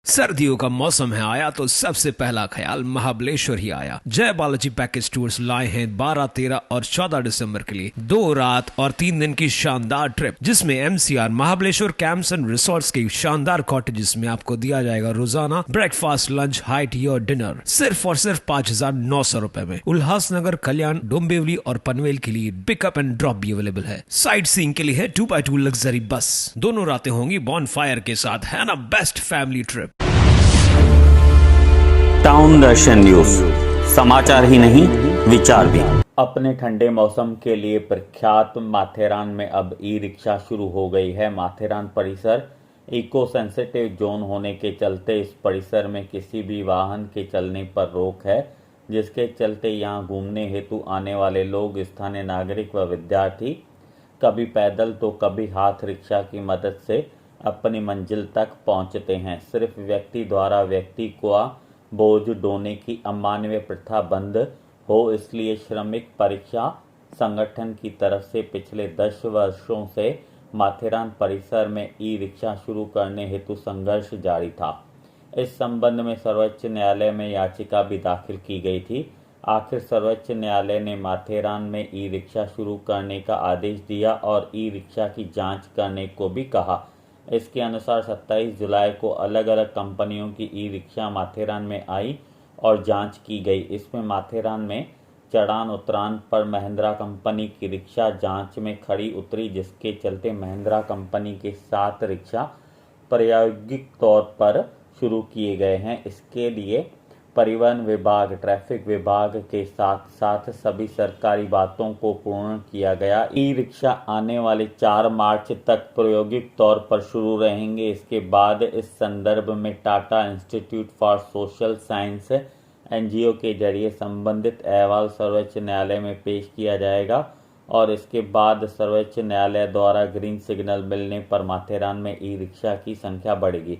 सर्दियों का मौसम है आया तो सबसे पहला ख्याल महाबलेश्वर ही आया। जय बालाजी पैकेज टूर्स लाए हैं 12, 13 और 14 दिसंबर के लिए 2 रात और 3 दिन की शानदार ट्रिप, जिसमें MCR Mahabaleshwar camps and resorts के शानदार कॉटेजेस में आपको दिया जाएगा रोजाना ब्रेकफास्ट, लंच, हाई टी और डिनर सिर्फ और सिर्फ 5,900 रुपए में। उल्लासनगर, कल्याण, डोंबिवली और पनवेल के लिए पिकअप एंड ड्रॉप भी अवेलेबल है। साइट सीइंग के लिए है 2x2 लग्जरी बस। दोनों रातें होंगी बॉनफायर के साथ, है ना बेस्ट फैमिली ट्रिप। टाउन दर्शन न्यूज, समाचार ही नहीं विचार भी। अपने ठंडे मौसम के लिए प्रख्यात माथेरान में अब ई रिक्शा शुरू हो गई है। माथेरान परिसर इको सेंसिटिव जोन होने के चलते इस परिसर में किसी भी वाहन के चलने पर रोक है, जिसके चलते यहां घूमने हेतु आने वाले लोग, स्थानीय नागरिक व विद्यार्थी कभी पैदल तो कभी हाथ रिक्शा की मदद से अपनी मंजिल तक पहुंचते हैं। सिर्फ व्यक्ति द्वारा व्यक्ति को बोझ ढोने की अमानवीय प्रथा बंद हो, इसलिए श्रमिक परीक्षा संगठन की तरफ से पिछले 10 वर्षों से माथेरान परिसर में ई रिक्शा शुरू करने हेतु संघर्ष जारी था। इस संबंध में सर्वोच्च न्यायालय में याचिका भी दाखिल की गई थी। आखिर सर्वोच्च न्यायालय ने माथेरान में ई रिक्शा शुरू करने का आदेश दिया और ई रिक्शा की जांच करने को भी कहा। इसके अनुसार 27 जुलाई को अलग अलग कंपनियों की ई रिक्शा माथेरान में आई और जांच की गई। इसमें माथेरान में चढ़ान उतरान पर महिंद्रा कंपनी की रिक्शा जांच में खड़ी उतरी, जिसके चलते महिंद्रा कंपनी के 7 रिक्शा प्रायोगिक तौर पर शुरू किए गए हैं। इसके लिए परिवहन विभाग, ट्रैफिक विभाग के साथ साथ सभी सरकारी बातों को पूर्ण किया गया। ई रिक्शा आने वाले 4 मार्च तक प्रायोगिक तौर पर शुरू रहेंगे। इसके बाद इस संदर्भ में Tata institute for social science NGO के जरिए संबंधित अहवाल सर्वोच्च न्यायालय में पेश किया जाएगा और इसके बाद सर्वोच्च न्यायालय द्वारा ग्रीन सिग्नल मिलने पर माथेरान में ई रिक्शा की संख्या बढ़ेगी।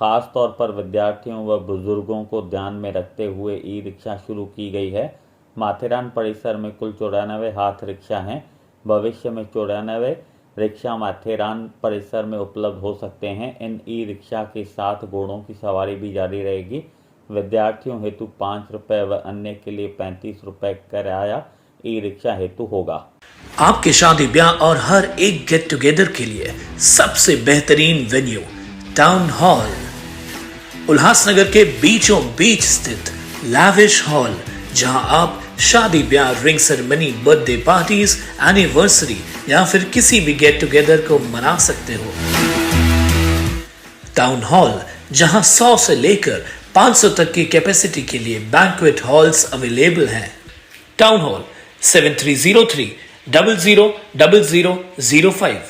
खास तौर पर विद्यार्थियों व बुजुर्गों को ध्यान में रखते हुए ई रिक्शा शुरू की गई है। माथेरान परिसर में कुल 94 हाथ रिक्शा हैं। भविष्य में 94 रिक्शा माथेरान परिसर में उपलब्ध हो सकते हैं। इन ई रिक्शा के साथ घोड़ों की सवारी भी जारी रहेगी। विद्यार्थियों हेतु 5 रुपये व अन्य के लिए 35 रुपये किराया ई रिक्शा हेतु होगा। आपके शादी, ब्याह और हर एक गेट टुगेदर के लिए सबसे बेहतरीन वेन्यू टाउन हॉल, उल्लासनगर के बीचों बीच स्थित लैविश हॉल, जहां आप शादी, ब्याह, ring ceremony, birthday parties, anniversary या फिर किसी भी गेट टुगेदर को मना सकते हो। टाउन हॉल, जहां 100 से लेकर 500 तक की कैपेसिटी के लिए बैंक्वेट हॉल्स अवेलेबल हैं। Town hall 7303 000005।